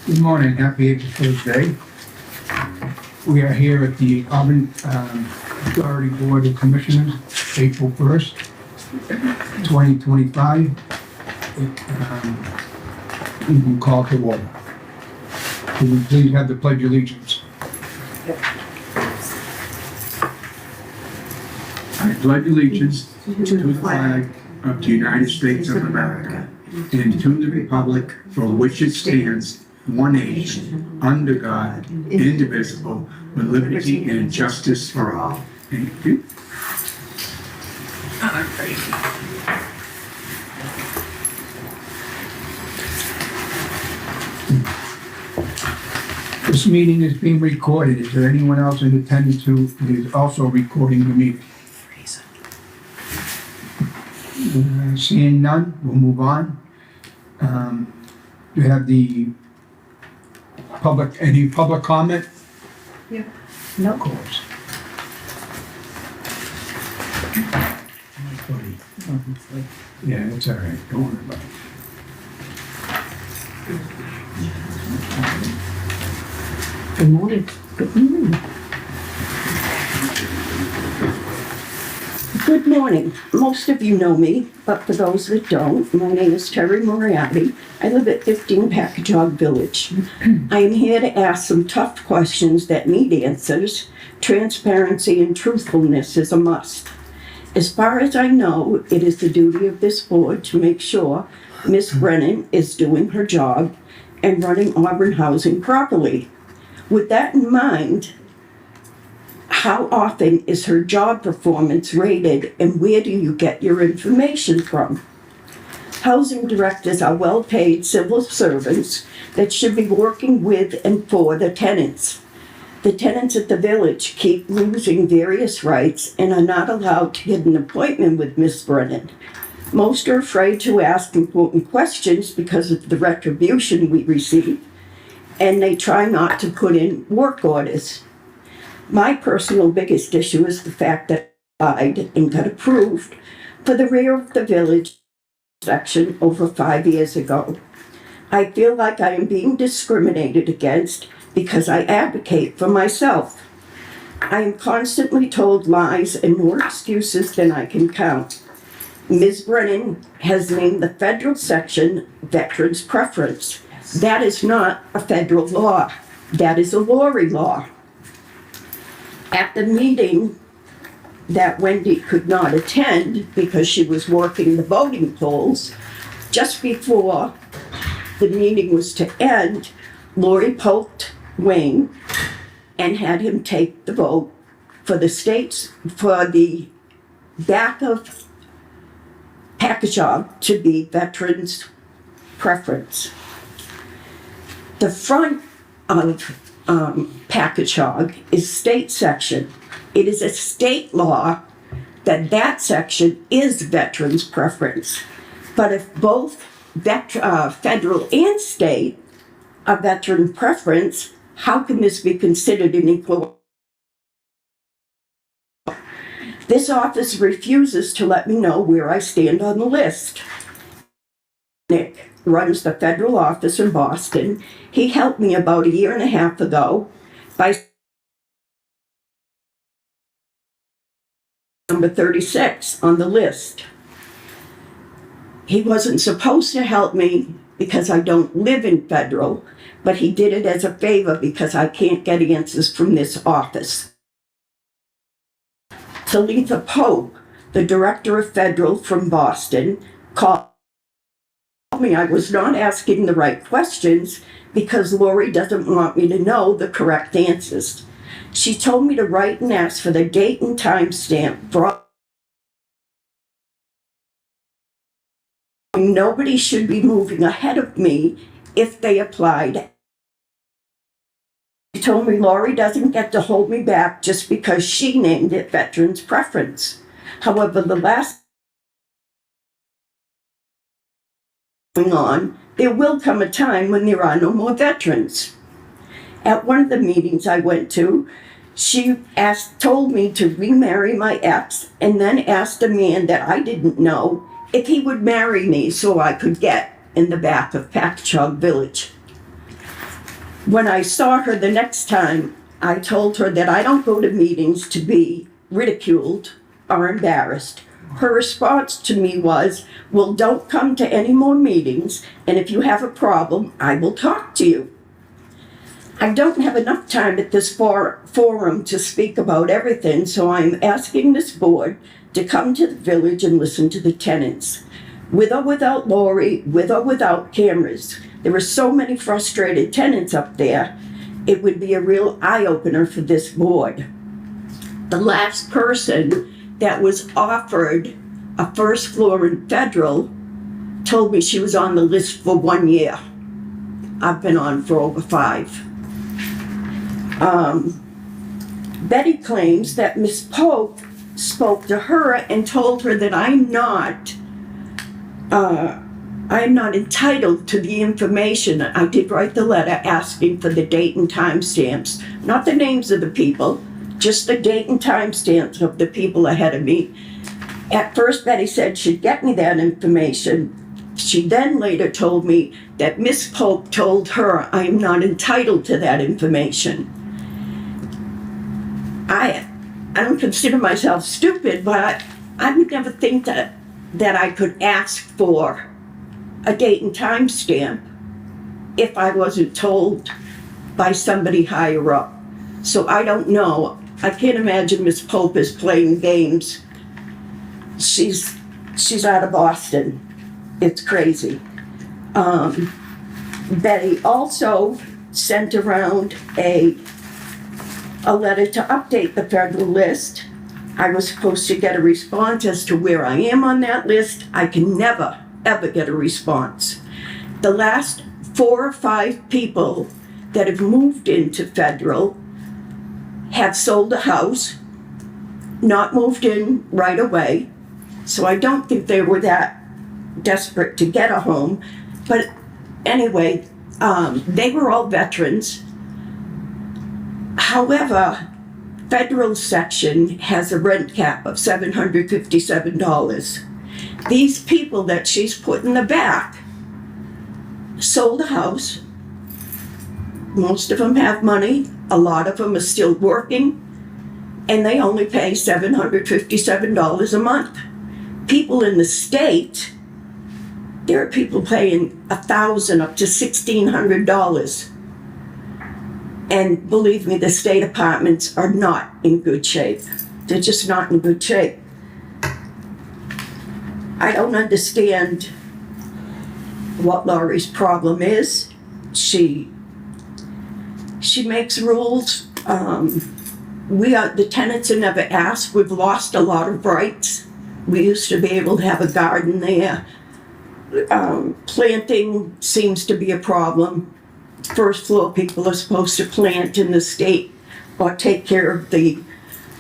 Good morning, happy April Fool's Day. We are here at the Auburn Authority Board of Commissioners, April 1st, 2025. You can call to order. Will you please have the Pledge of Allegiance? I pledge allegiance to the flag of the United States of America and to the republic for which it stands, one nation, under God, indivisible, with liberty and justice for all. Thank you. This meeting is being recorded. Is there anyone else in attendance who is also recording the meeting? Seeing none, we'll move on. Do you have any public comment? Yeah. No. Of course. Yeah, it's all right. Don't worry about it. Good morning. Good morning. Good morning. Most of you know me, but for those that don't, my name is Terry Moriarty. I live at 15 Packagug Village. I am here to ask some tough questions that need answers. Transparency and truthfulness is a must. As far as I know, it is the duty of this board to make sure Ms. Brennan is doing her job and running Auburn Housing properly. With that in mind, how often is her job performance rated, and where do you get your information from? Housing directors are well-paid civil servants that should be working with and for the tenants. The tenants at the village keep losing various rights and are not allowed to get an appointment with Ms. Brennan. Most are afraid to ask important questions because of the retribution we receive, and they try not to put in work orders. My personal biggest issue is the fact that I applied and got approved for the rear of the village section over 5 years ago. I feel like I am being discriminated against because I advocate for myself. I am constantly told lies and more excuses than I can count. Ms. Brennan has named the federal section Veterans Preference. That is not a federal law. That is a Lori law. At the meeting that Wendy could not attend because she was working the voting polls, just before the meeting was to end, Lori poked Wayne and had him take the vote for the states, for the back of Packagug to be Veterans Preference. The front of Packagug is state section. It is a state law that section is Veterans Preference. But if both federal and state are Veteran Preference, how can this be considered an equal? This office refuses to let me know where I stand on the list. Nick runs the federal office in Boston. He helped me about 1.5 years ago by number 36 on the list. He wasn't supposed to help me because I don't live in federal, but he did it as a favor because I can't get answers from this office. Talitha Pope, the director of federal from Boston, called me I was not asking the right questions because Lori doesn't want me to know the correct answers. She told me to write and ask for the date and time stamp for nobody should be moving ahead of me if they applied. She told me Lori doesn't get to hold me back just because she named it Veterans Preference. However, the last going on, there will come a time when there are no more veterans. At one of the meetings I went to, she told me to remarry my ex and then asked a man that I didn't know if he would marry me so I could get in the back of Packagug Village. When I saw her the next time, I told her that I don't go to meetings to be ridiculed or embarrassed. Her response to me was, well, don't come to any more meetings, and if you have a problem, I will talk to you. I don't have enough time at this forum to speak about everything, so I'm asking this board to come to the village and listen to the tenants. With or without Lori, with or without cameras. There are so many frustrated tenants up there. It would be a real eye-opener for this board. The last person that was offered a first floor in Federal told me she was on the list for 1 year. I've been on for over 5. Betty claims that Miss Pope spoke to her and told her that I'm not entitled to the information. I did write the letter asking for the date and time stamps, not the names of the people, just the date and time stamps of the people ahead of me. At first, Betty said she'd get me that information. She then later told me that Miss Pope told her I am not entitled to that information. I don't consider myself stupid, but I would never think that I could ask for a date and time stamp if I wasn't told by somebody higher up. So I don't know. I can't imagine Miss Pope is playing games. She's out of Boston. It's crazy. Betty also sent around a letter to update the federal list. I was supposed to get a response as to where I am on that list. I can never, ever get a response. The last 4 or 5 people that have moved into federal have sold a house, not moved in right away. So I don't think they were that desperate to get a home. But anyway, they were all veterans. However, federal section has a rent cap of $757. These people that she's put in the back sold a house. Most of them have money. A lot of them are still working. And they only pay $757 a month. People in the state, there are people paying $1,000 up to $1,600. And believe me, the state apartments are not in good shape. They're just not in good shape. I don't understand what Laurie's problem is. She makes rules. The tenants are never asked. We've lost a lot of rights. We used to be able to have a garden there. Planting seems to be a problem. First floor people are supposed to plant in the state or take care of the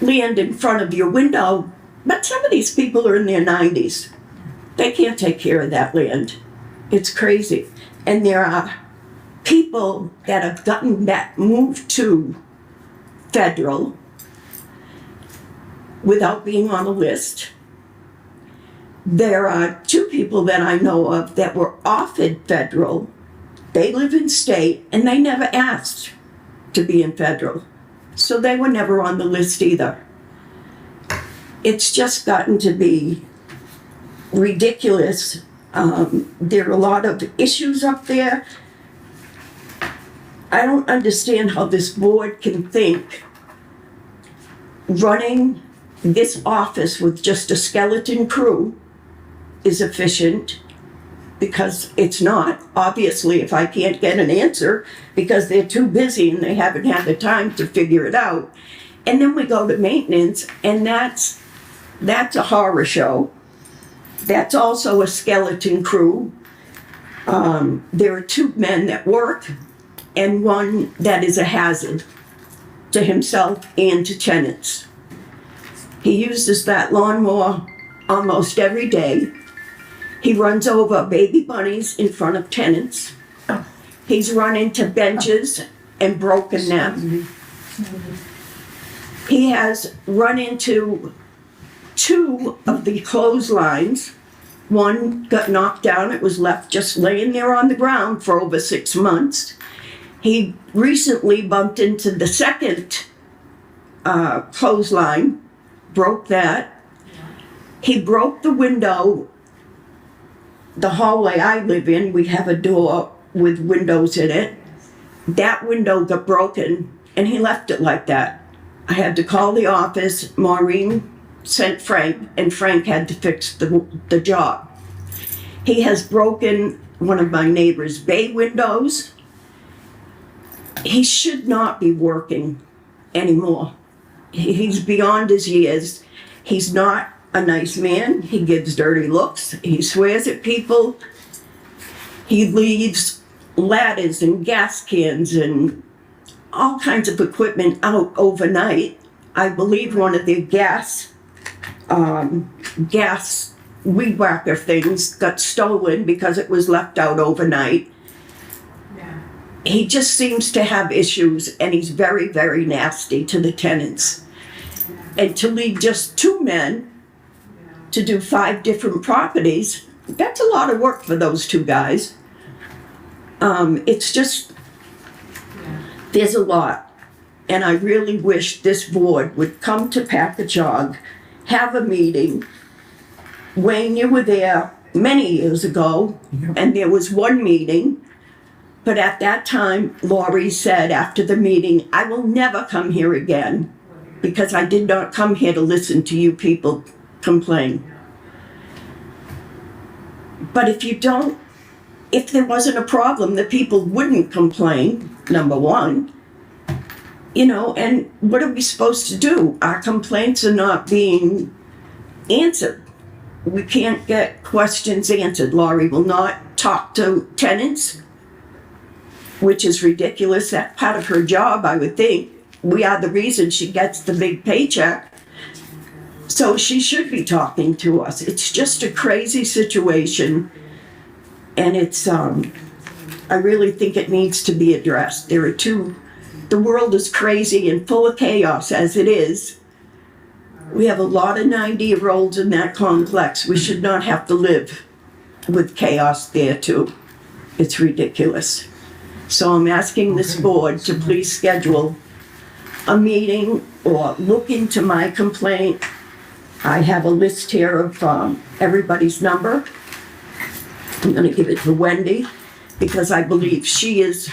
land in front of your window. But some of these people are in their 90s. They can't take care of that land. It's crazy. And there are people that have moved to federal without being on a list. There are 2 people that I know of that were offered federal. They live in state and they never asked to be in federal. So they were never on the list either. It's just gotten to be ridiculous. There are a lot of issues up there. I don't understand how this board can think running this office with just a skeleton crew is efficient, because it's not. Obviously, if I can't get an answer because they're too busy and they haven't had the time to figure it out. And then we go to maintenance, and that's a horror show. That's also a skeleton crew. There are 2 men that work and 1 that is a hazard to himself and to tenants. He uses that lawnmower almost every day. He runs over baby bunnies in front of tenants. He's run into benches and broken them. He has run into 2 of the clotheslines. 1 got knocked down. It was left just laying there on the ground for over 6 months. He recently bumped into the second clothesline, broke that. He broke the window. The hallway I live in, we have a door with windows in it. That window got broken, and he left it like that. I had to call the office. Maureen sent Frank, and Frank had to fix the job. He has broken one of my neighbor's bay windows. He should not be working anymore. He's beyond his years. He's not a nice man. He gives dirty looks. He swears at people. He leaves ladders and gas cans and all kinds of equipment out overnight. I believe one of the gas weed whacker things got stolen because it was left out overnight. He just seems to have issues, and he's very, very nasty to the tenants. And to leave just 2 men to do 5 different properties, that's a lot of work for those 2 guys. It's just, there's a lot. And I really wish this board would come to Packagug, have a meeting. Wayne, you were there many years ago, and there was one meeting. But at that time, Laurie said after the meeting, I will never come here again because I did not come here to listen to you people complain. But if there wasn't a problem, the people wouldn't complain, number one. And what are we supposed to do? Our complaints are not being answered. We can't get questions answered. Laurie will not talk to tenants, which is ridiculous. That's part of her job, I would think. We are the reason she gets the big paycheck. So she should be talking to us. It's just a crazy situation. And I really think it needs to be addressed. The world is crazy and full of chaos as it is. We have a lot of 90-year-olds in that complex. We should not have to live with chaos there too. It's ridiculous. So I'm asking this board to please schedule a meeting or look into my complaint. I have a list here of everybody's number. I'm going to give it to Wendy because I believe she is.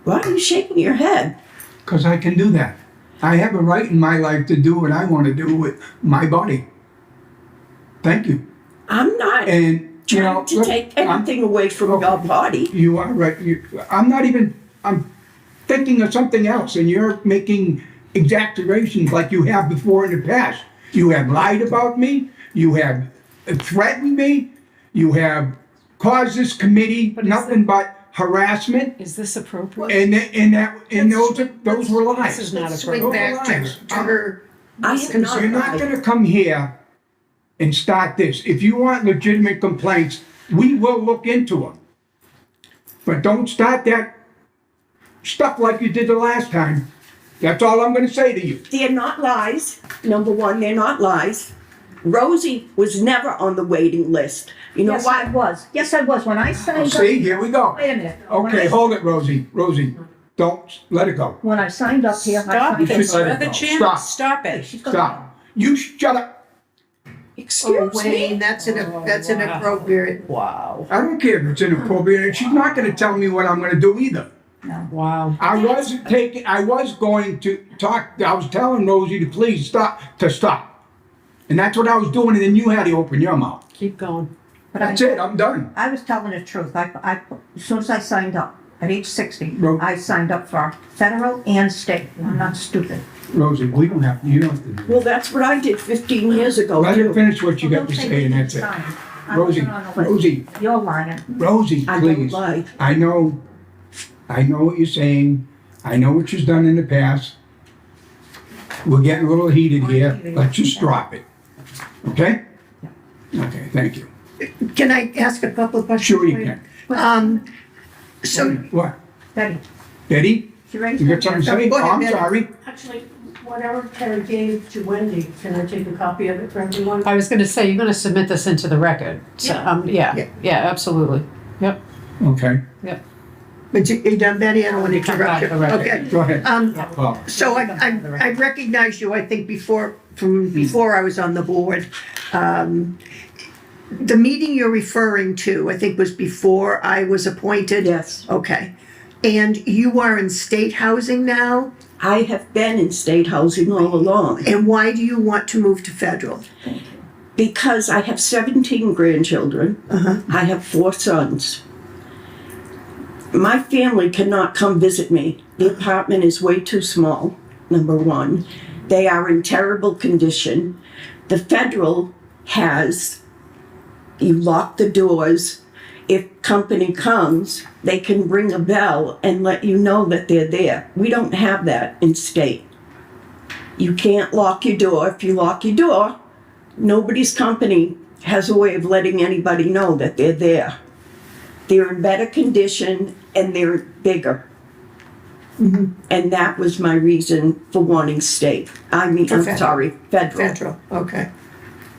Why are you shaking your head? Because I can do that. I have a right in my life to do what I want to do with my body. Thank you. I'm not trying to take anything away from your body. You are right. I'm thinking of something else, and you're making exaggerations like you have before in the past. You have lied about me. You have threatened me. You have caused this committee nothing but harassment. Is this appropriate? And those were lies. This is not Swing appropriate. back to her. I have not You're not lied. going to come here and start this. If you want legitimate complaints, we will look into them. But don't start that stuff like you did the last time. That's all I'm going to say to you. They're not lies. Number one, they're not lies. Rosie was never on the waiting list. You know Yes, why? I was. Yes, I was. When I signed up. See, here we go. Wait a minute. Okay, hold it, Rosie. Rosie, don't let it go. When I signed up here, Stop You this. should let You're it the go. chair. Stop. Stop it. Stop. You shut up. Excuse Wayne, me? that's inappropriate. Wow. I don't care if it's inappropriate. She's not going to tell me what I'm going to do either. Wow. I was going to talk. I was telling Rosie to please stop. And that's what I was doing, and then you had to open your mouth. Keep going. But That's it, I'm done. I was telling the truth. As soon as I signed up, at age 60, Ro- I signed up for federal and state. I'm not stupid. Rosie, you don't have to do that. Well, that's what I did 15 years ago, Let her too. finish what you Well, got to don't say, take and me that's to it. sign. I Rosie, wasn't on the list. Rosie, You're lying. Rosie, I don't please. lie. I know what you're saying. I know what you've done in the past. We're getting a little heated here. Let's just drop it. Okay? Okay, thank you. Can I ask a couple of questions? Sure you please? can. So, What? Betty, Betty, you ready? you got something to say? Go Oh, ahead, I'm Betty. sorry. Actually, whatever Terry gave to Wendy, can I take a copy of it for everyone? I was gonna say, you're gonna submit this into the record. So, Yeah. yeah, absolutely. Yep. Okay. Yep. But you done, Betty? I don't want to interrupt you. Okay. Go ahead. Well, So I recognized you, I think, before I was on the board. The meeting you're referring to, I think, was before I was appointed? Yes. Okay. And you are in state housing now? I have been in state housing all along And why do you want to move to federal? because I have 17 grandchildren. Uh-huh. I have 4 sons. My family cannot come visit me. The apartment is way too small, number one. They are in terrible condition. The federal has, you lock the doors. If company comes, they can ring a bell and let you know that they're there. We don't have that in state. You can't lock your door. If you lock your door, nobody's company has a way of letting anybody know that they're there. They're in better condition and they're bigger. And that was my reason for wanting state. I'm Okay. sorry, federal. Federal, okay.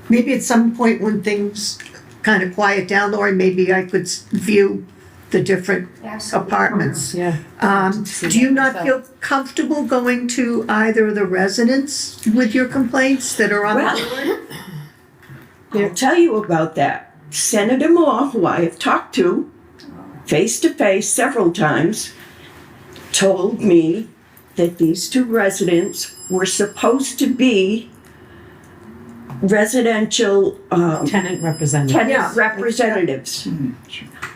Maybe at some point when things kind of quiet down, Lori, maybe I could view the different apartments. Yeah. Do you not feel comfortable going to either of the residents with your complaints that are on the board? I'll tell you about that. Senator Moore, who I have talked to face to face several times, told me that these 2 residents were supposed to be residential Tenant representative. tenant representatives.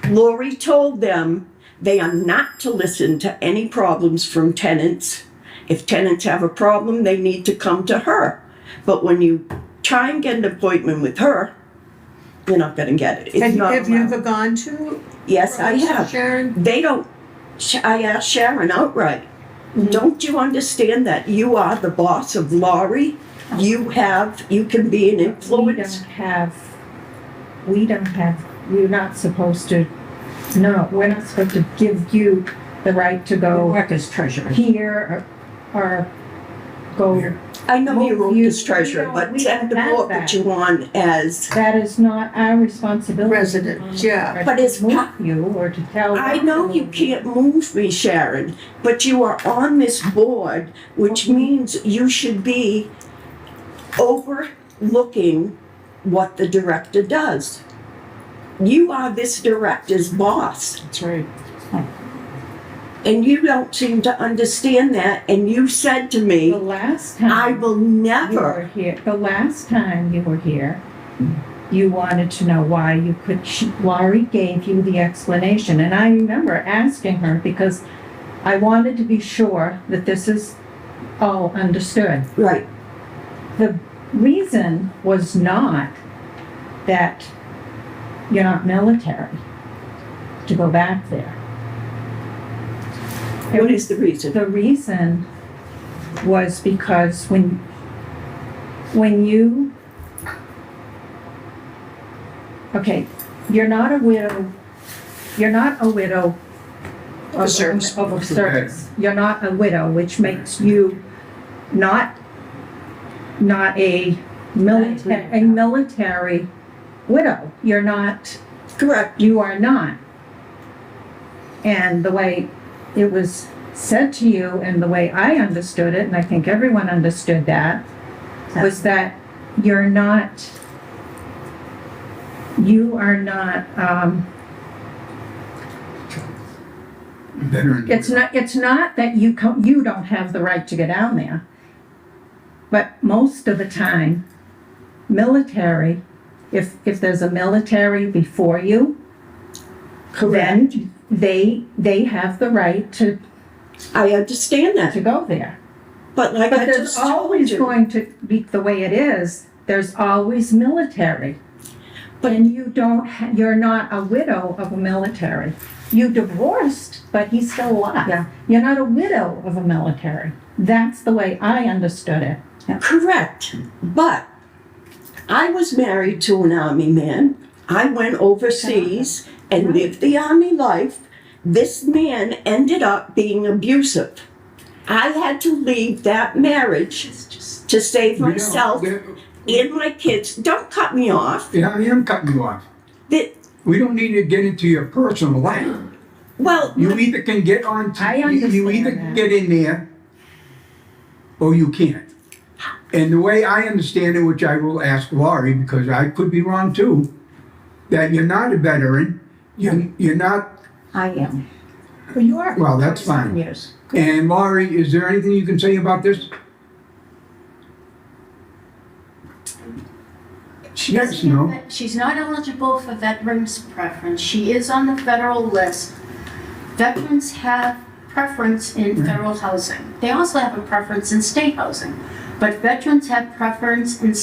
Lori told them they are not to listen to any problems from tenants. If tenants have a problem, they need to come to her. But when you try and get an appointment with her, you're not going to get it. It's not Have you allowed. ever gone to? Yes, I have. Sharon? They don't, I asked Sharon outright, don't you understand that you are the boss of Laurie? You can be an influence. We don't have, you're not supposed to, no, we're not supposed to give you the right to go Work as treasurer. here or go. I know you wrote You- this treasurer, we but don't Senator have Moore that. put you on as, That is not our responsibility. Residents, yeah. But it's to move you or to tell. I know you can't move me, Sharon, but you are on this board, which means you should be overlooking what the director does. You are this director's boss, That's right. and you don't seem to understand that, and you said to The me, last time. I will You never. were here, the last time you were here, you wanted to know why you could, Laurie gave you the explanation, and I remember asking her because I wanted to be sure that this is all understood. Right, The reason was not that you're not military to go back there. what is the reason? The reason was because when you, okay, you're not a widow of service. Of a service. You're not a widow, which makes you not a military widow. You're not. Correct. You are not. And the way it was said to you and the way I understood it, and I think everyone understood that, was that you are not, veteran. it's not that you don't have the right to get down there. But most of the time, military, if there's a military before you, then they have the right to I understand that, go there. but like But I there's just told always you, going to be, the way it is, there's always military. But- And you're not a widow of a military. You divorced, but he's still alive. Yeah. You're not a widow of a military. That's the way I understood it. correct, but I was married to an army man. I went overseas and lived the army life. This man ended up being abusive. I had to leave that marriage to save myself and my kids. Don't cut me off. Yeah, I am cutting you off. That, We don't need to get into your personal life. Well, You either can get on, I you understand either that. get in there or you can't. And the way I understand it, which I will ask Laurie, because I could be wrong too, that you're not a veteran, you're not, I am. Well, you are. well, that's fine. Yes. And Laurie, is there anything you can say about this? Yes, no? She's not eligible for veterans preference. She is on the federal list. Veterans have preference in federal housing. They also have a preference in state housing. But veterans have preference in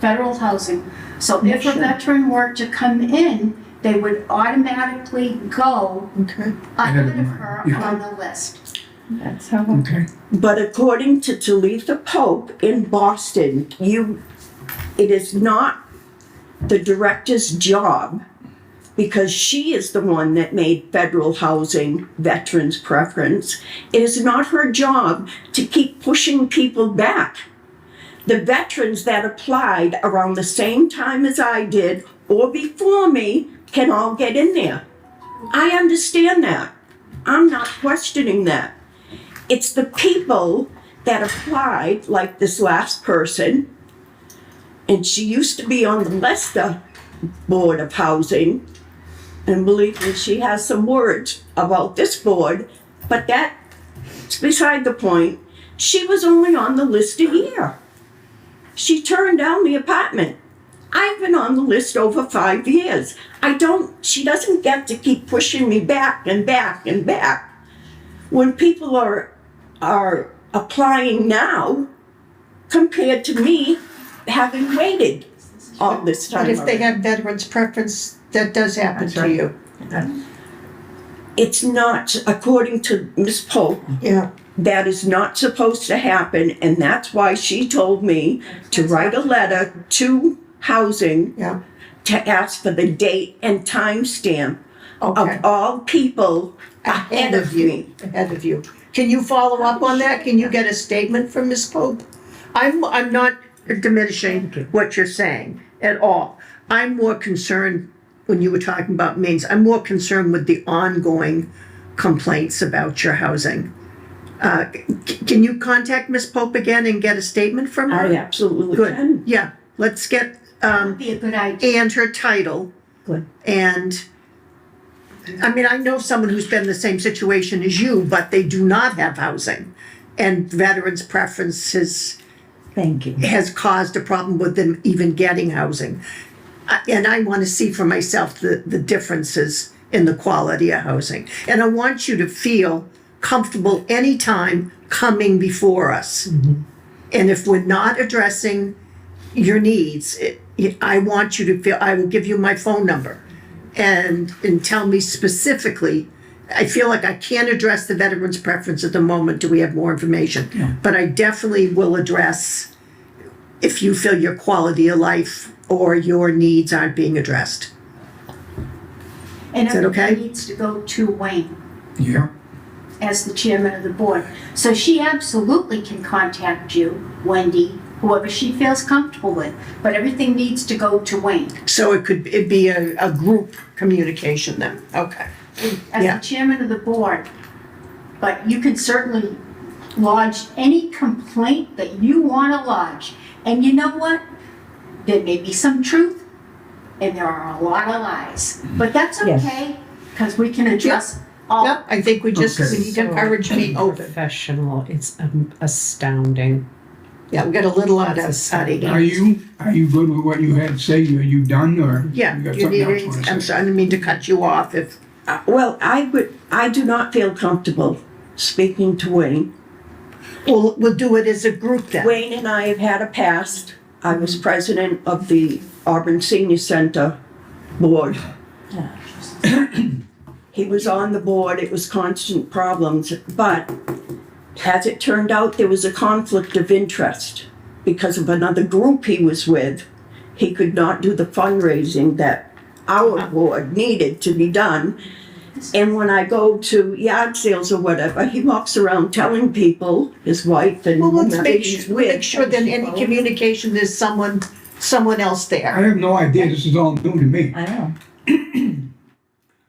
federal housing. So if a Sure. veteran were to come in, they would automatically go Okay. ahead of her Yeah. on the list. That's how. Okay. But according to Talitha Pope in Boston, it is not the director's job, because she is the one that made federal housing veterans preference. It is not her job to keep pushing people back. The veterans that applied around the same time as I did or before me can all get in there. I understand that. I'm not questioning that. It's the people that applied, like this last person, and she used to be on the Leicester Board of Housing, and believe me, she has some words about this board, but that's beside the point. She was only on the list a year. She turned down the apartment. I've been on the list over 5 years. She doesn't get to keep pushing me back and back and back. When people are applying now, compared to me having waited all this time. But if they already. have veterans preference, that does happen That's to right. you. It's not, according to Ms. Pope, Yeah. that is not supposed to happen, and that's why she told me to write a letter to housing Yeah. to ask for the date and time stamp Okay. of all people ahead of me. Ahead of you. Can you follow up on that? Can you get a statement from Ms. Pope? I'm not diminishing what you're saying at all. I'm more concerned, when you were talking about means, I'm more concerned with the ongoing complaints about your housing. Can you contact Ms. Pope again and get a statement from her? I absolutely Good. can. Yeah, let's get, Would be a good idea. and her title. Good. And, I mean, I know someone who's been in the same situation as you, but they do not have housing. And veterans' preferences Thank you. has caused a problem with them even getting housing. And I want to see for myself the differences in the quality of housing. And I want you to feel comfortable anytime coming before us. And if we're not addressing your needs, I want you to feel, I will give you my phone number and tell me specifically. I feel like I can't address the veterans' preference at the moment till we have more information. But I definitely will address if you feel your quality of life or your needs aren't being addressed. And Is that okay? everything needs to go to Wayne Yeah. as the chairman of the board. So she absolutely can contact you, Wendy, whoever she feels comfortable with. But everything needs to go to Wayne. So it'd be a group communication then, okay. As Yeah. the chairman of the board. But you can certainly lodge any complaint that you want to lodge. And you know what? There may be some truth, and there are a lot of lies. But that's Yes. okay, because we can address all. Yeah, I think we just, Okay. we need to encourage being open. Professional, it's astounding. Yeah, we got a little out of That's out of Are hand. you good with what you had to say? Are you done, or? Yeah, you got you something need else you any, wanna I'm say? sorry, I didn't mean to cut you off if, Well, I do not feel comfortable speaking to Wayne. we'll do it as a group then. Wayne and I have had a past. I was president of the Auburn Senior Center Board. He was on the board, it was constant problems, but as it turned out, there was a conflict of interest because of another group he was with. He could not do the fundraising that our board needed to be done. And when I go to yard sales or whatever, he walks around telling people, his wife and Well, let's whomever make he's sure, with. make sure that any communication, there's someone else I there. have no idea. This is all new to me. I know.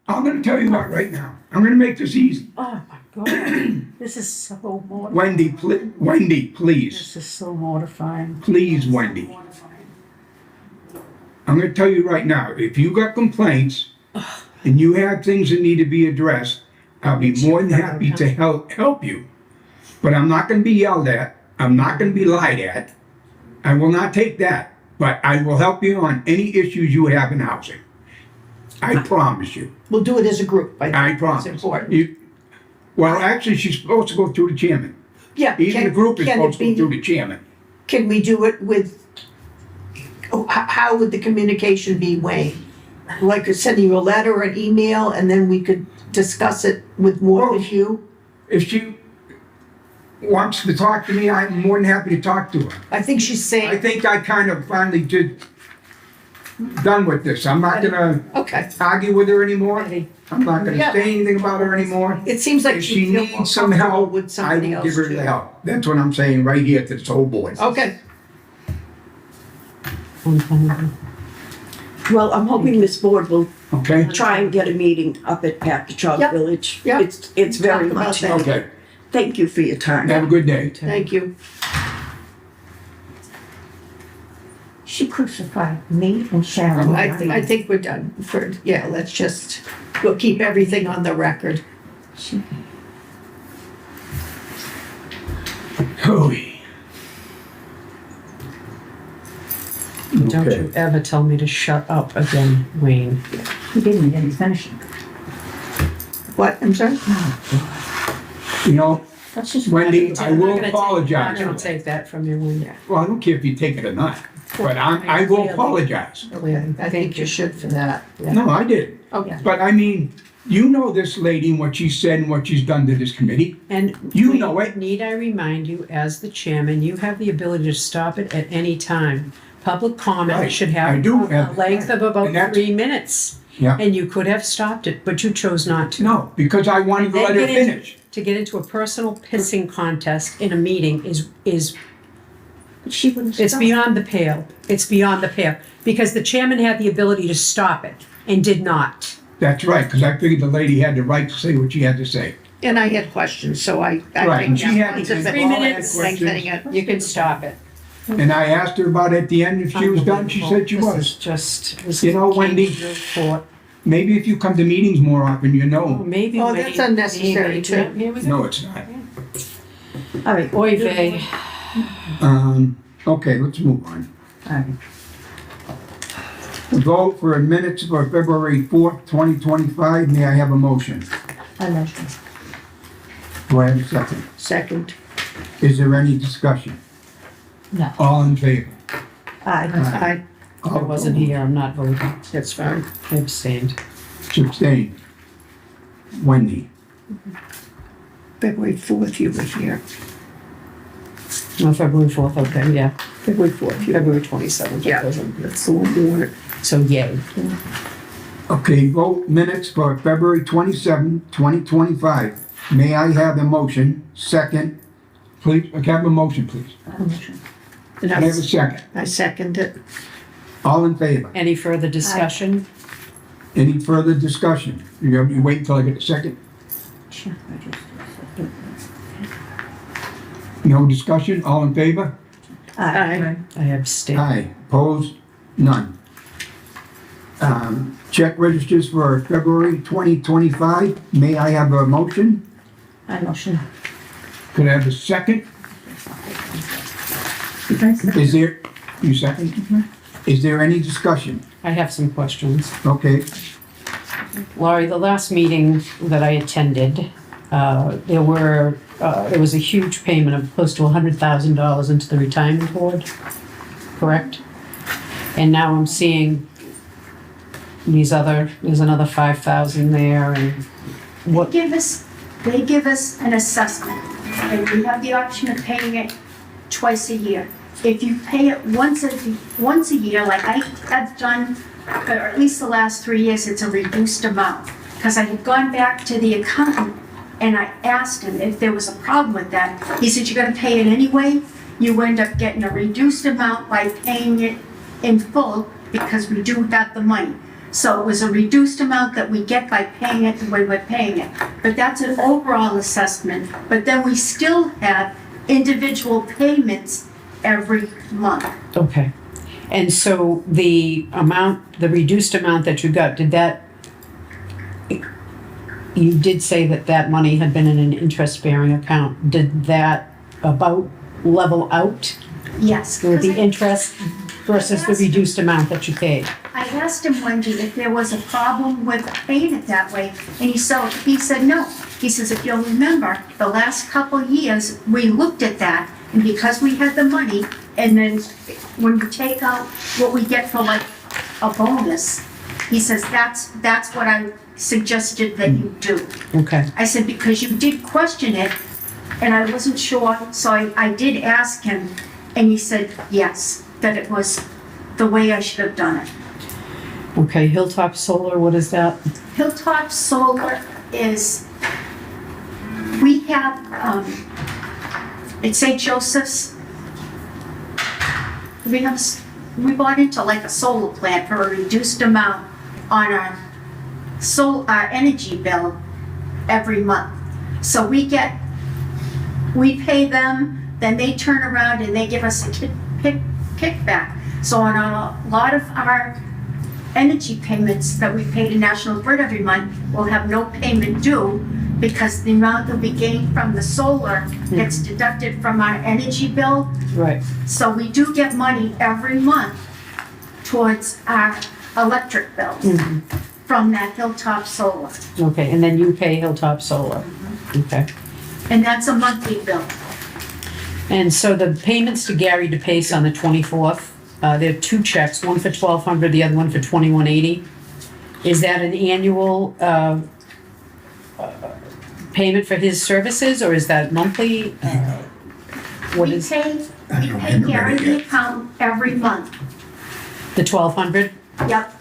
I'm gonna tell you what right now. I'm gonna make this easy. Oh, my God. This is so mortifying. Wendy, please. This is so mortifying. Please, Wendy. I'm gonna tell you right now, if you got complaints and you have things that need to be addressed, I'll be more than happy to help you. But I'm not gonna be yelled at. I'm not gonna be lied at. I will not take that. But I will help you on any issues you have in housing. I promise you. We'll do it as a group. I I think promise. it's important. Well, actually, she's supposed to go through the chairman. Yeah. Even the group is can it supposed to go be- through the chairman. Can we do it with, how would the communication be, Wayne? Like sending you a letter or an email, and then we could discuss it with more Well- with you? If she wants to talk to me, I'm more than happy to talk to her. I think she's I saying, think I kind of finally done with this. I'm not gonna okay. argue with her anymore. I'm not gonna Yeah. say anything about her anymore. It seems like If she you feel more needs some comfortable help, with I somebody will else give her too. the help. That's what I'm saying right here to this whole board. Okay. Well, I'm hoping this board will Okay? try and get a meeting up at Packagug Yep. Village. Yep. It's very Talk about much that. needed. Okay. Thank you for your time. Have a good day. Thank you. She crucified me and Sharon. I think we're done for, yeah, let's just, we'll keep everything on the record. Hooey. Don't you ever tell me to shut up again, Wayne. He didn't get his finishing. What, I'm sorry? You know, That's just. Wendy, I I'm not will gonna take- apologize. I'm not gonna take that from you, Wayne. Well, I don't care if you take it or not, but I will apologize. I think you should for that. No, I did. Okay. But I mean, you know this lady and what she said and what she's done to this committee. And You Wayne, know it. Need I remind you, as the chairman, you have the ability to stop it at any time. Public comment Right, should I have do a have- length of and about that's- 3 minutes. Yeah. And you could have stopped it, but you chose not to. No, because I wanted to Then let her get into- finish. To get into a personal pissing contest in a meeting is She wouldn't it's stop. beyond the pale. It's beyond the pale. Because the chairman had the ability to stop it and did not. That's right, because I figured the lady had the right to say what she had to say. And I had questions, so I Right, think and she had- it's a and bit- 3 minutes. lengthening it. You can stop it. And I asked her about it at the end if she was done, she said she This is was. just, this You is know, a Wendy- caged report. Maybe if you come to meetings more often, you Oh, know. maybe. Oh, Wayne, that's unnecessary, maybe. too. Here we go. No, it's not. All right. Oy vey. Okay, let's move on. Alright. Vote for minutes for February 4th, 2025. May I have a motion? I mentioned. Do I have a second? Second. Is there any discussion? No. All in favor? I, I wasn't here, I'm not voting. that's fine. I abstained. Abstain. Wendy? February 4th, you were here. No, February 4th, okay, yeah. February 4th, you were. February 27th. Yeah, that's the one you weren't. So yay. Okay, vote minutes for February 27th, 2025. May I have a motion? Second, please, can I have a motion, please? Can I have a second? I second it. All in favor? Any further discussion? Any further discussion? You wait until I get a second? No discussion? All in favor? Aye. I abstained. Aye. Opposed? None. Check registers for February 2025. May I have a motion? I motion. Could I have a second? Is there, you second? Is there any discussion? I have some questions. Okay, Laurie, the last meeting that I attended, there was a huge payment of close to $100,000 into the retirement board, correct? And now I'm seeing there's another 5,000 there and what, They give us an assessment, and we have the option of paying it twice a year. If you pay it once a year, like I have done, or at least the last 3 years, it's a reduced amount. Because I had gone back to the accountant and I asked him if there was a problem with that. He said, you're gonna pay it anyway. You end up getting a reduced amount by paying it in full because we do have the money. So it was a reduced amount that we get by paying it the way we're paying it. But that's an overall assessment, but then we still have individual payments every month. Okay. And so the amount, the reduced amount that you got, you did say that that money had been in an interest-bearing account. Did that about level out Yes. with the 'cause interest versus the reduced amount that you paid? I asked him one day if there was a problem with paying it that way, and he said no. He says, if you'll remember, the last couple years, we looked at that, and because we had the money, and then when we take out what we get for like a bonus, he says, that's what I suggested that you do. Okay, I said, because you did question it, and I wasn't sure, so I did ask him, and he said, yes, that it was the way I should have done it. okay, Hilltop Solar, what is that? Hilltop Solar is, we have, at St. Joseph's, we bought into like a solar plant for a reduced amount on our energy bill every month. So we pay them, then they turn around and they give us a kickback. So on a lot of our energy payments that we pay to National Grid every month, we'll have no payment due because the amount that we gain from the solar gets deducted from our energy bill. Right, So we do get money every month towards our electric bills from that Hilltop Solar. okay, and then you pay Hilltop Solar. Okay. And that's a monthly bill. And so the payments to Gary DePace on the 24th, there are two checks, one for $1,200, the other one for $2,180. Is that an annual payment for his services, or is that monthly? What We is pay I don't Gary remember the yet. account every month. the 1,200 Yep.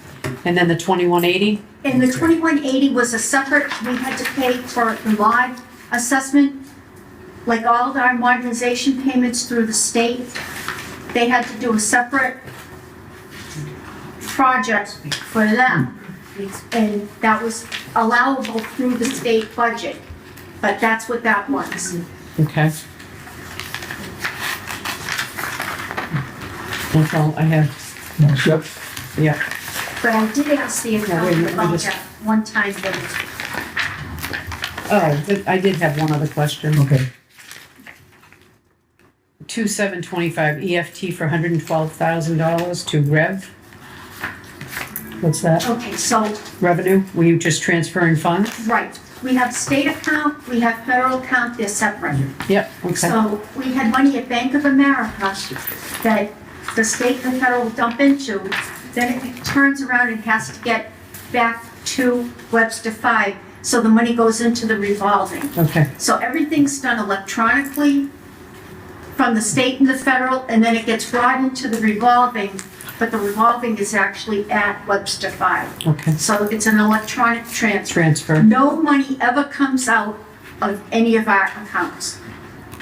and then the 2,180? And the 2180 was a separate, we had to pay for the mod assessment. Like all of our modernization payments through the state, they had to do a separate project for them. And that was allowable through the state budget, but that's what that was. Okay. That's all I have. Yep. Yeah. But I did ask the wait a accountant minute, let me about just- that one time limit. Oh, I did have one other question. Okay. 2725 EFT for $112,000 to Rev. What's that? Okay, so, Revenue? Were you just transferring funds? right, we have state account, we have federal account, they're separate. Yep, okay. So we had money at Bank of America that the state and the federal dump into, then it turns around and has to get back to Webster 5, so the money goes into the revolving. Okay, So everything's done electronically from the state and the federal, and then it gets brought into the revolving, but the revolving is actually at Webster 5. okay. So it's an electronic transfer. Transfer. No money ever comes out of any of our accounts.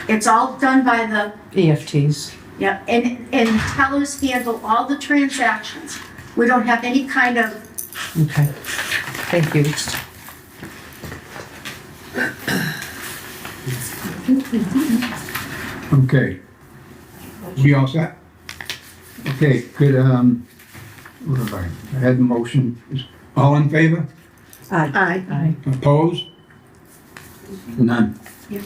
It's all done by the, EFTs. yeah, and tellers handle all the transactions. We don't have any kind of, Okay. Thank you. Okay. We all set? Okay, good, what have I had the motion. All in favor? Aye. Aye. Opposed? None. Yeah.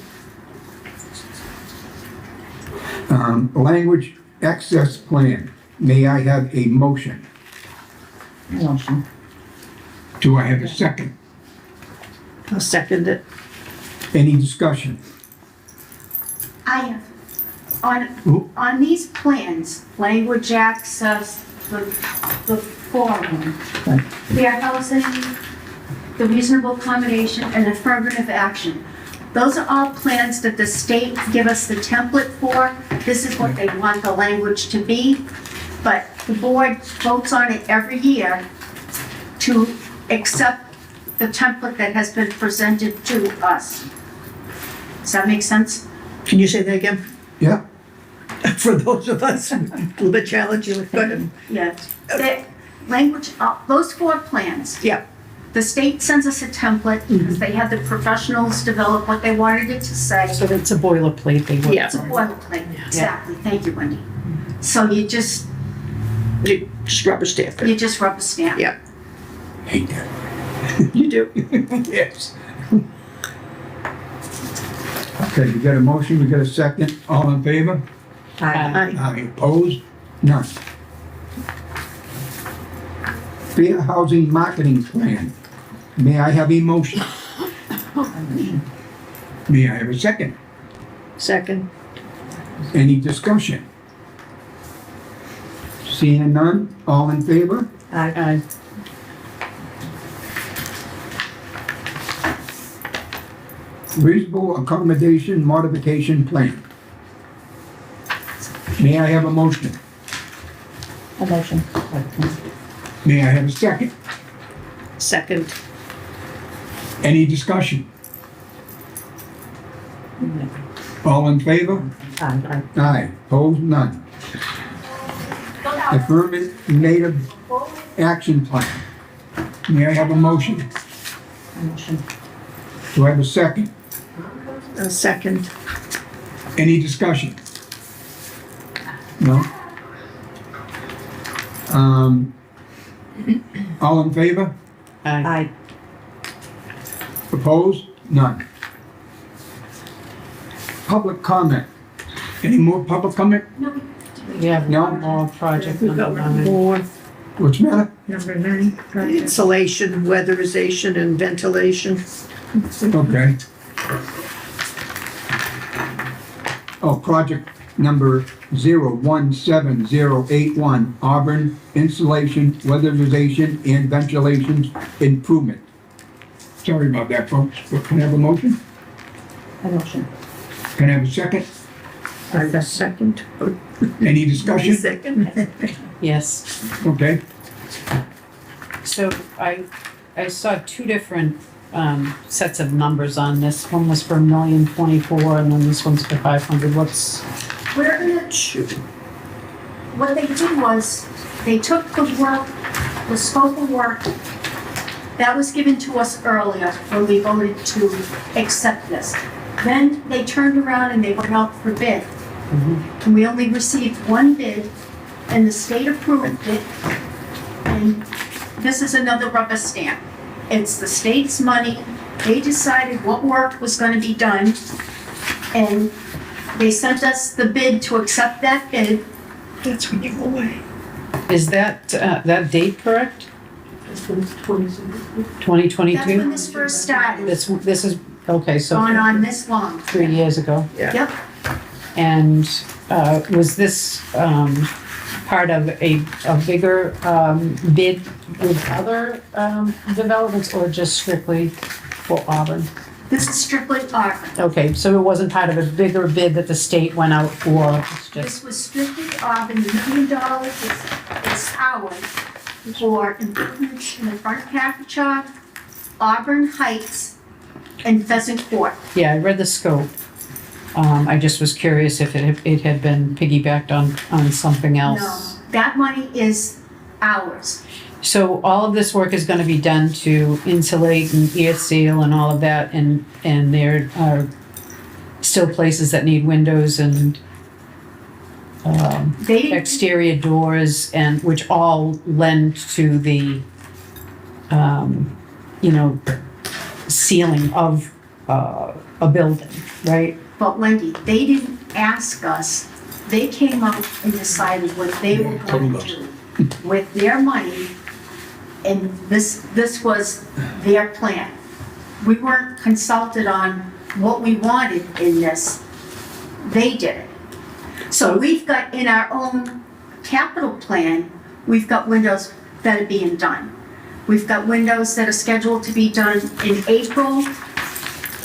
Language access plan. May I have a motion? Motion. Do I have a second? I'll second it. Any discussion? I have, Ooh. on these plans, language access, the forum, fair housing, the reasonable accommodation, and affirmative action. Those are all plans that the state give us the template for. This is what they want the language to be. But the board votes on it every year to accept the template that has been presented to us. Does that make sense? Can you say that again? Yeah? For those of us a little bit challenging, go ahead. Yeah. language, those 4 plans. Yep. The state sends us a template because they had the professionals develop what they wanted it to say. So it's a boilerplate they work. Yeah. It's a boilerplate, exactly. Thank you, Wendy. So you just Just rubber stamp it. You just rubber stamp. Yeah. Hate that. You do. Yes. Okay, we got a motion, we got a second, all in favor? Aye. Aye, opposed? None. Fair Housing Marketing Plan. May I have a motion? May I have a second? Second. Any discussion? Seeing none, all in favor? Aye. Reasonable Accommodation Modification Plan. May I have a motion? A motion. May I have a second? Second. Any discussion? All in favor? Aye. Aye, opposed, none. Affirmative Native Action Plan. May I have a motion? A motion. Do I have a second? A second. Any discussion? No? All in favor? Aye. Opposed? None. Public comment. Any more public comment? We have No. one more project We've got number one 9. more. What's the matter? Number 9. Insulation, weatherization, and ventilation. Okay. Oh, project number 017081, Auburn Insulation, Weatherization, and Ventilation Improvement. Sorry about that, folks. But can I have a motion? A motion. Can I have a second? A second. Any discussion? Second. Yes. Okay. So I saw 2 different sets of numbers on this. One was for 1,024,000 and then this one's for 500. We're gonna, what they did was, they took the work, the scope of work that was given to us earlier when we voted to accept this. Then they turned around and they went out for bid. And we only received 1 bid, and the state approved it. And this is another rubber stamp. It's the state's money. They decided what work was gonna be done, and they sent us the bid to accept that bid. That's when you go away. Is that date correct? This one's 27. 2022? That's when this first started, This is, okay, so gone on this long. 3 years ago. Yep, And was this part of a bigger bid with other developments or just strictly for Auburn? this is strictly Auburn. Okay, so it wasn't part of a bigger bid that the state went out for, it's just, This was strictly Auburn, $1 million is ours for improvements in the front Packagug, Auburn Heights, and Pheasant Court. yeah, I read the scope. I just was curious if it had been piggybacked on something No, else. that money is ours. So all of this work is gonna be done to insulate and air seal and all of that, and there are still places that need windows and They didn't, exterior doors, and which all lend to the ceiling of a building, right? but Wendy, they didn't ask us. They came out and decided what they were going to do with their money, and this was their plan. We weren't consulted on what we wanted in this. They did it. So we've got in our own capital plan, we've got windows that are being done. We've got windows that are scheduled to be done in April,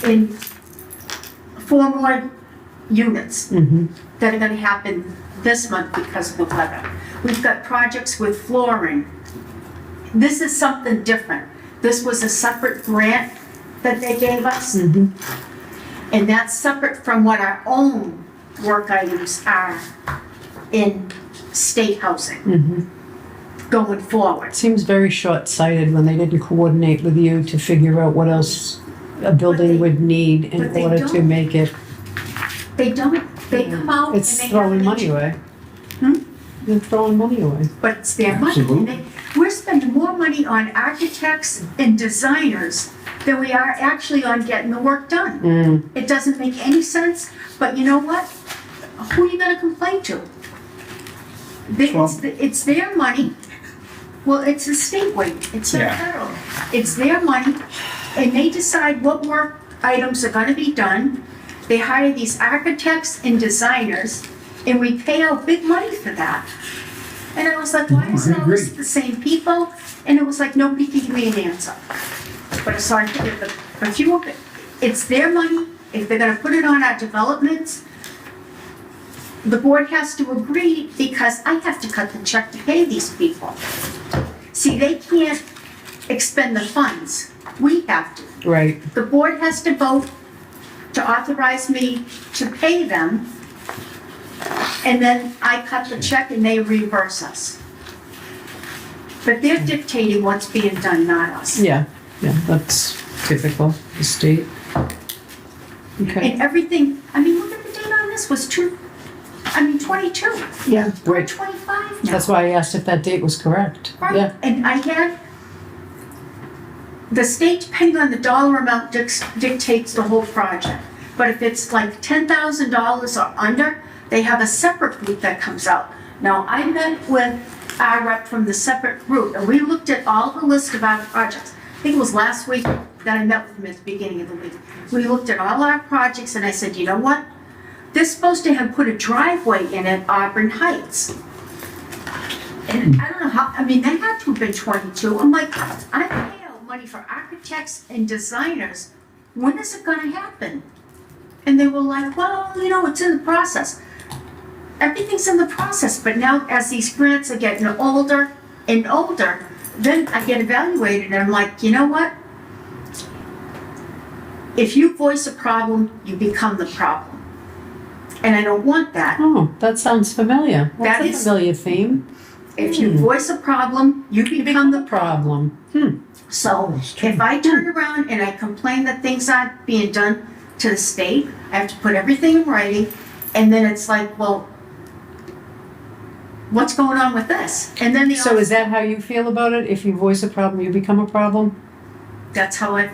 in 4 more units that are gonna happen this month because of the weather. We've got projects with flooring. This is something different. This was a separate grant that they gave us. And that's separate from what our own work items are in state housing. going forward. Seems very short-sighted when they didn't coordinate with you to figure out what else a building would need in but they order to don't. make it. They don't, they come out and It's they have throwing an money away. Hmm? You're throwing money away. but it's their money. And we're spending more money on architects and designers than we are actually on getting the work done. It doesn't make any sense, but you know what? Who are you gonna complain to? It's their money. Well, it's a state weight, it's not Yeah. federal. It's their money, and they decide what work items are gonna be done. They hire these architects and designers, and we pay out big money for that. And I was like, why is it always the same people? And it was like, nobody can give me an answer. But so I figured a few of it, it's their money. If they're gonna put it on our developments, the board has to agree because I have to cut the check to pay these people. See, they can't expend the funds. We have to. Right. The board has to vote to authorize me to pay them. And then I cut the check and they reimburse us. But they're dictating what's being done, not us. Yeah, that's typical, the state. Okay, And everything, I mean, look at the date on this, was 22. Yeah. We're Right. 25 now. that's why I asked if that date was correct. Right, Yeah, and I had, the state, depending on the dollar amount, dictates the whole project. But if it's like $10,000 or under, they have a separate group that comes out. Now, I met with our rep from the separate group, and we looked at all the list of our projects. I think it was last week that I met with them at the beginning of the week. We looked at all our projects, and I said, you know what? They're supposed to have put a driveway in at Auburn Heights. And I don't know how, I mean, they had to have been 22. I'm like, I pay out money for architects and designers. When is it gonna happen? And they were like, well, you know, it's in the process. Everything's in the process, but now as these grants are getting older and older, then I get evaluated and I'm like, you know what? If you voice a problem, you become the problem. And I don't want that. oh, that sounds familiar. That That's a is- familiar theme. If you voice a problem, you become the problem. Problem. So if I turn around and I complain that things aren't being done to the state, I have to put everything in writing, and then it's like, well, what's going on with this? And then So is that how you feel about it? If you voice a problem, you become a problem? that's how I,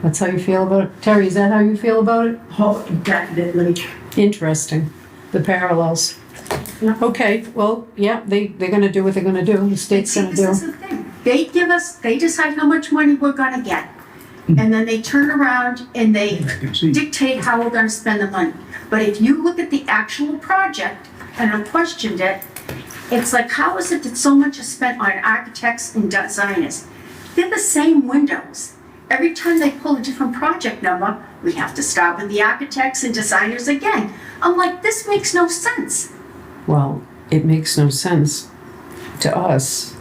That's how you feel about it? Terry, is that how you feel about it? Oh, definitely. Interesting, the parallels. Okay, well, yeah, they're gonna do what they're gonna do, the state's see, gonna this do. is the thing. They decide how much money we're gonna get. And then they turn around and they I can see. dictate how we're gonna spend the money. But if you look at the actual project, and I questioned it, it's like, how is it that so much is spent on architects and designers? They're the same windows. Every time they pull a different project number, we have to start with the architects and designers again. I'm like, this makes no sense. Well, it makes no sense to us,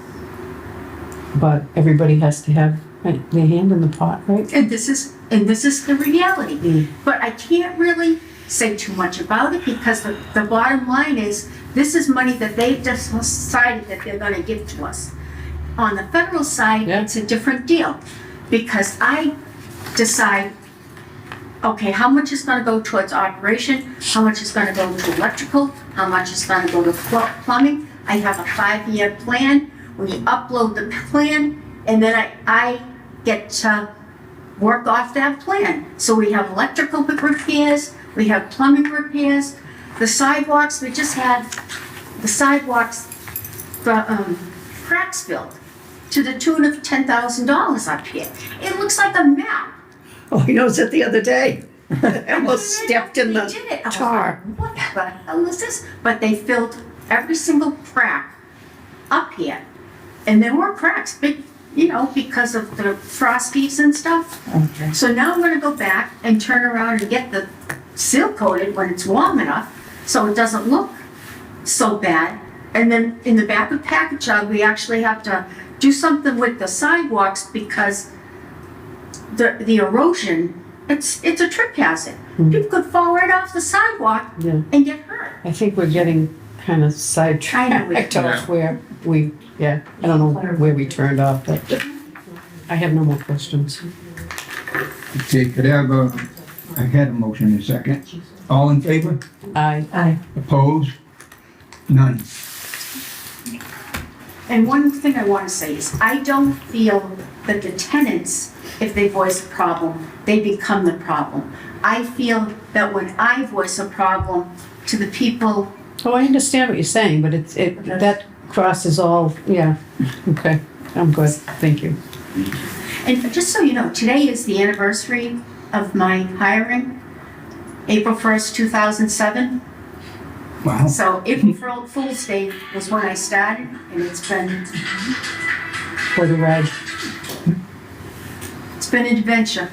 but everybody has to have their hand in the pot, right? And this is the reality. Mm. But I can't really say too much about it because the bottom line is, this is money that they've just decided that they're gonna give to us. On the federal side, Yeah. it's a different deal, because I decide, okay, how much is gonna go towards operation, how much is gonna go to electrical, how much is gonna go to plumbing. I have a 5-year plan, we upload the plan, and then I get to work off that plan. So we have electrical repairs, we have plumbing repairs, the sidewalks, we just had the sidewalks, cracks filled to the tune of $10,000 up here. It looks like a map. Oh, he knows it the other day. Almost stepped in They the did it. I was tar. like, what the hell is this? But they filled every single crack up here. And there were cracks, big, you know, because of the frosties and stuff. Okay. So now I'm gonna go back and turn around and get the seal coated when it's warm enough, so it doesn't look so bad. And then in the back of Package Jog, we actually have to do something with the sidewalks because the erosion, it's a trip hazard. People could fall right off the sidewalk Yeah, and get hurt. I think we're getting kind of I know we- sidetracked off where yeah, I don't know where we turned off, but I have no more questions. Okay, could I have I had a motion in a second. All in favor? Aye. Opposed? None. And one thing I want to say is, I don't feel that the tenants, if they voice a problem, they become the problem. I feel that when I voice a problem to the people, Oh, I understand what you're saying, but that crosses all, yeah, okay, I'm good, thank you. and just so you know, today is the anniversary of my hiring, April 1st, 2007. Wow. So April Fool's Day was when I started, and it's been For the ride. an adventure.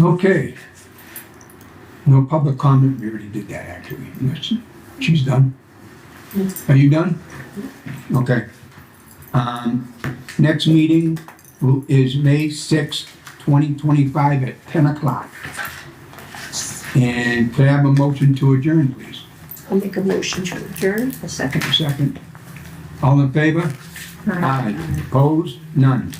Okay. No public comment, we already did that actually. Yes. She's done. Are you done? Okay. Next meeting is May 6th, 2025 at 10 o'clock. And could I have a motion to adjourn, please? I'll make a motion to adjourn. A second. Second. All in favor? Aye. Opposed? None.